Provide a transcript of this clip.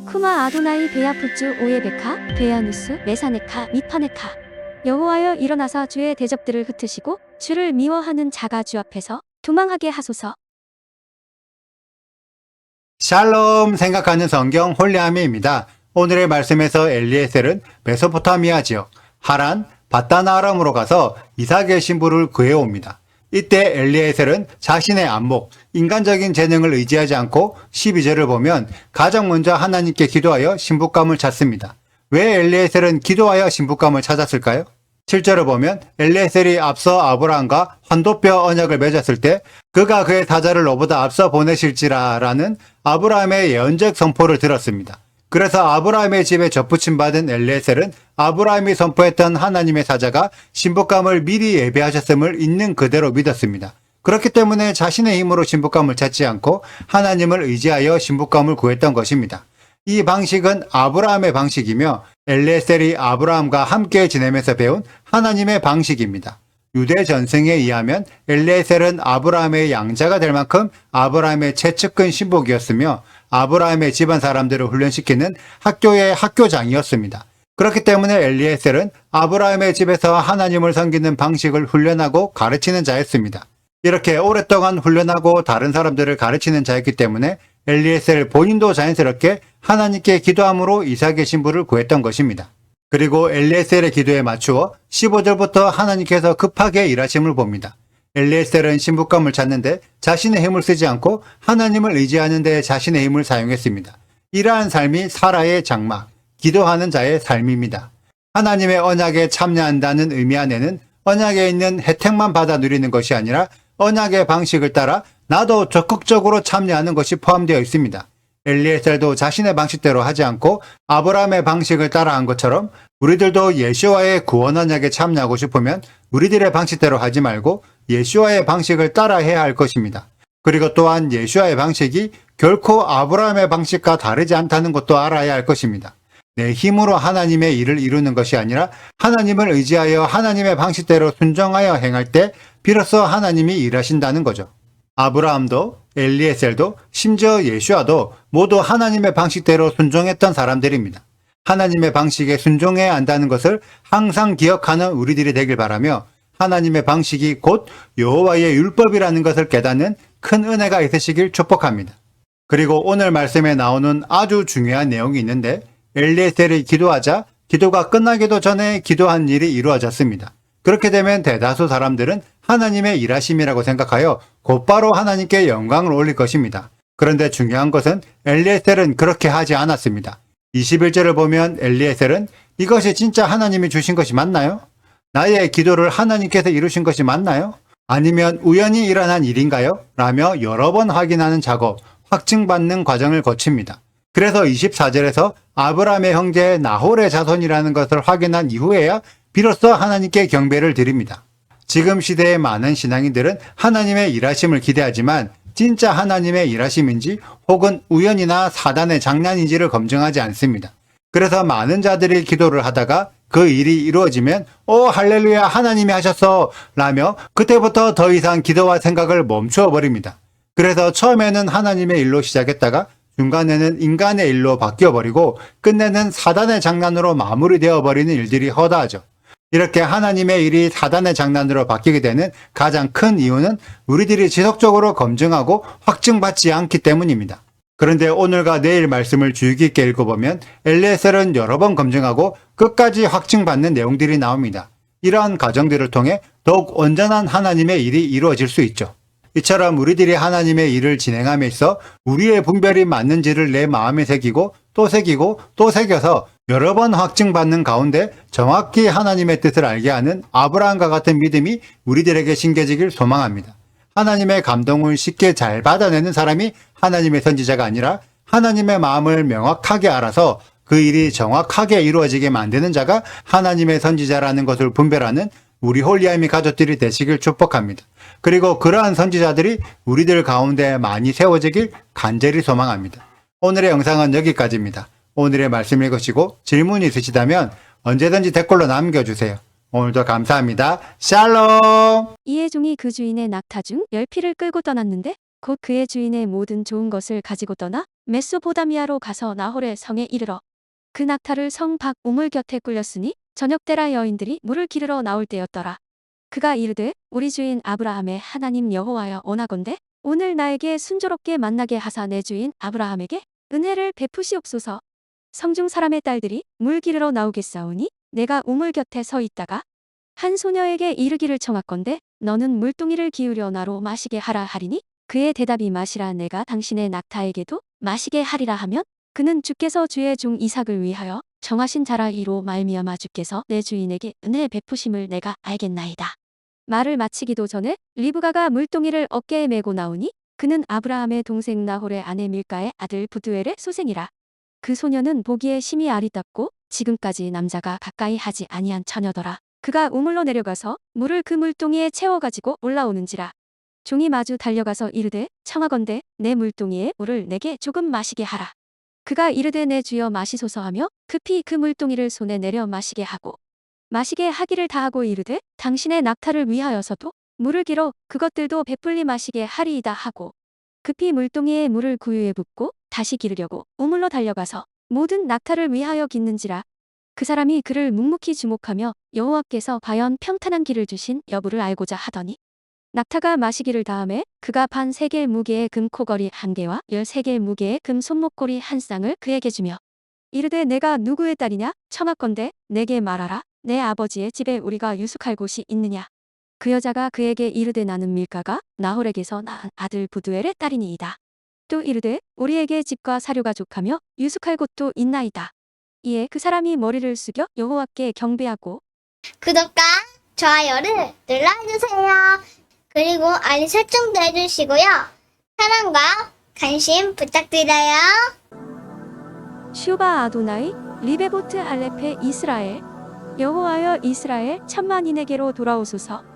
쿠마 아도나이 베야푸츠 오예베카 베야누스 메사네카 미파네카. 여호와여 일어나사 주의 대적들을 흩으시고 주를 미워하는 자가 주 앞에서 도망하게 하소서. 샬롬 생각하는 성경 홀리아미입니다. 오늘의 말씀에서 엘리에셀은 메소포타미아 지역 하란 바다나아람으로 가서 이삭의 신부를 구해옵니다. 이때 엘리에셀은 자신의 안목, 인간적인 재능을 의지하지 않고 12절을 보면 가장 먼저 하나님께 기도하여 신부감을 찾습니다. 왜 엘리에셀은 기도하여 신부감을 찾았을까요? 7절을 보면 엘리에셀이 앞서 아브라함과 환도뼈 언약을 맺었을 때 그가 그의 사자를 너보다 앞서 보내실지라 라는 아브라함의 예언적 선포를 들었습니다. 그래서 아브라함의 집에 접붙임 받은 엘리에셀은 아브라함이 선포했던 하나님의 사자가 신부감을 미리 예배하셨음을 있는 그대로 믿었습니다. 그렇기 때문에 자신의 힘으로 신부감을 찾지 않고 하나님을 의지하여 신부감을 구했던 것입니다. 이 방식은 아브라함의 방식이며 엘리에셀이 아브라함과 함께 지내면서 배운 하나님의 방식입니다. 유대 전승에 의하면 엘리에셀은 아브라함의 양자가 될 만큼 아브라함의 최측근 신복이었으며 아브라함의 집안 사람들을 훈련시키는 학교의 학교장이었습니다. 그렇기 때문에 엘리에셀은 아브라함의 집에서 하나님을 섬기는 방식을 훈련하고 가르치는 자였습니다. 이렇게 오랫동안 훈련하고 다른 사람들을 가르치는 자였기 때문에 엘리에셀 본인도 자연스럽게 하나님께 기도함으로 이삭의 신부를 구했던 것입니다. 그리고 엘리에셀의 기도에 맞추어 15절부터 하나님께서 급하게 일하심을 봅니다. 엘리에셀은 신부감을 찾는데 자신의 힘을 쓰지 않고 하나님을 의지하는 데 자신의 힘을 사용했습니다. 이러한 삶이 사라의 장막, 기도하는 자의 삶입니다. 하나님의 언약에 참여한다는 의미 안에는 언약에 있는 혜택만 받아 누리는 것이 아니라 언약의 방식을 따라 나도 적극적으로 참여하는 것이 포함되어 있습니다. 엘리에셀도 자신의 방식대로 하지 않고 아브라함의 방식을 따라한 것처럼 우리들도 예수와의 구원 언약에 참여하고 싶으면 우리들의 방식대로 하지 말고 예수와의 방식을 따라해야 할 것입니다. 그리고 또한 예수와의 방식이 결코 아브라함의 방식과 다르지 않다는 것도 알아야 할 것입니다. 내 힘으로 하나님의 일을 이루는 것이 아니라 하나님을 의지하여 하나님의 방식대로 순종하여 행할 때 비로소 하나님이 일하신다는 거죠. 아브라함도 엘리에셀도 심지어 예수와도 모두 하나님의 방식대로 순종했던 사람들입니다. 하나님의 방식에 순종해야 한다는 것을 항상 기억하는 우리들이 되길 바라며 하나님의 방식이 곧 여호와의 율법이라는 것을 깨닫는 큰 은혜가 있으시길 축복합니다. 그리고 오늘 말씀에 나오는 아주 중요한 내용이 있는데 엘리에셀이 기도하자 기도가 끝나기도 전에 기도한 일이 이루어졌습니다. 그렇게 되면 대다수 사람들은 하나님의 일하심이라고 생각하여 곧바로 하나님께 영광을 올릴 것입니다. 그런데 중요한 것은 엘리에셀은 그렇게 하지 않았습니다. 21절을 보면 엘리에셀은 이것이 진짜 하나님이 주신 것이 맞나요? 나의 기도를 하나님께서 이루신 것이 맞나요? 아니면 우연히 일어난 일인가요? 라며 여러 번 확인하는 작업, 확증받는 과정을 거칩니다. 그래서 24절에서 아브라함의 형제 나홀의 자손이라는 것을 확인한 이후에야 비로소 하나님께 경배를 드립니다. 지금 시대의 많은 신앙인들은 하나님의 일하심을 기대하지만 진짜 하나님의 일하심인지 혹은 우연이나 사단의 장난인지를 검증하지 않습니다. 그래서 많은 자들이 기도를 하다가 그 일이 이루어지면 할렐루야 하나님이 하셨어 라며 그때부터 더 이상 기도와 생각을 멈추어 버립니다. 그래서 처음에는 하나님의 일로 시작했다가 중간에는 인간의 일로 바뀌어 버리고 끝내는 사단의 장난으로 마무리되어 버리는 일들이 허다하죠. 이렇게 하나님의 일이 사단의 장난으로 바뀌게 되는 가장 큰 이유는 우리들이 지속적으로 검증하고 확증받지 않기 때문입니다. 그런데 오늘과 내일 말씀을 주의 깊게 읽어보면 엘리에셀은 여러 번 검증하고 끝까지 확증받는 내용들이 나옵니다. 이러한 과정들을 통해 더욱 온전한 하나님의 일이 이루어질 수 있죠. 이처럼 우리들이 하나님의 일을 진행함에 있어 우리의 분별이 맞는지를 내 마음에 새기고 또 새기고 또 새겨서 여러 번 확증받는 가운데 정확히 하나님의 뜻을 알게 하는 아브라함과 같은 믿음이 우리들에게 심겨지길 소망합니다. 하나님의 감동을 쉽게 잘 받아내는 사람이 하나님의 선지자가 아니라 하나님의 마음을 명확하게 알아서 그 일이 정확하게 이루어지게 만드는 자가 하나님의 선지자라는 것을 분별하는 우리 홀리아미 가족들이 되시길 축복합니다. 그리고 그러한 선지자들이 우리들 가운데 많이 세워지길 간절히 소망합니다. 오늘의 영상은 여기까지입니다. 오늘의 말씀 읽으시고 질문이 있으시다면 언제든지 댓글로 남겨주세요. 오늘도 감사합니다. 샬롬! 이해종이 그 주인의 낙타 중 10피를 끌고 떠났는데 곧 그의 주인의 모든 좋은 것을 가지고 떠나 메소포타미아로 가서 나홀의 성에 이르러 그 낙타를 성 밖 우물 곁에 꿀렸으니 저녁 때라 여인들이 물을 기르러 나올 때였더라. 그가 이르되 우리 주인 아브라함의 하나님 여호와여 원하건대 오늘 나에게 순조롭게 만나게 하사 내 주인 아브라함에게 은혜를 베푸시옵소서. 성중 사람의 딸들이 물 기르러 나오겠사오니 내가 우물 곁에 서 있다가 한 소녀에게 이르기를 청하건대 너는 물동이를 기울여 나로 마시게 하라 하리니 그의 대답이 마시라 내가 당신의 낙타에게도 마시게 하리라 하면 그는 주께서 주의 종 이삭을 위하여 정하신 자라 이로 말미암아 주께서 내 주인에게 은혜 베푸심을 내가 알겠나이다. 말을 마치기도 전에 리브가가 물동이를 어깨에 메고 나오니 그는 아브라함의 동생 나홀의 아내 밀가의 아들 부두엘의 소생이라. 그 소녀는 보기에 심히 아리답고 지금까지 남자가 가까이 하지 아니한 처녀더라. 그가 우물로 내려가서 물을 그 물동이에 채워가지고 올라오는지라. 종이 마주 달려가서 이르되 청하건대 내 물동이에 물을 내게 조금 마시게 하라. 그가 이르되 내 주여 마시소서 하며 급히 그 물동이를 손에 내려 마시게 하고 마시게 하기를 다하고 이르되 당신의 낙타를 위하여서도 물을 길어 그것들도 베풀리 마시게 하리이다 하고 급히 물동이에 물을 구유에 붓고 다시 기르려고 우물로 달려가서 모든 낙타를 위하여 깃는지라. 그 사람이 그를 묵묵히 주목하며 여호와께서 과연 평탄한 길을 주신 여부를 알고자 하더니 낙타가 마시기를 다음에 그가 반 세겔 무게의 금 코걸이 1개와 13겔 무게의 금 손목고리 1쌍을 그에게 주며 이르되 내가 누구의 딸이냐 청하건대 내게 말하라. 내 아버지의 집에 우리가 유숙할 곳이 있느냐. 그 여자가 그에게 이르되 나는 밀가가 나홀에게서 낳은 아들 부두엘의 딸이니이다. 또 이르되 우리에게 집과 사료가 족하며 유숙할 곳도 있나이다. 이에 그 사람이 머리를 숙여 여호와께 경배하고 구독과 좋아요를 눌러주세요. 그리고 알림 설정도 해주시고요. 사랑과 관심 부탁드려요. 슈바 아도나이 리베보트 알레페 이스라엘 여호와여 이스라엘 천만인에게로 돌아오소서.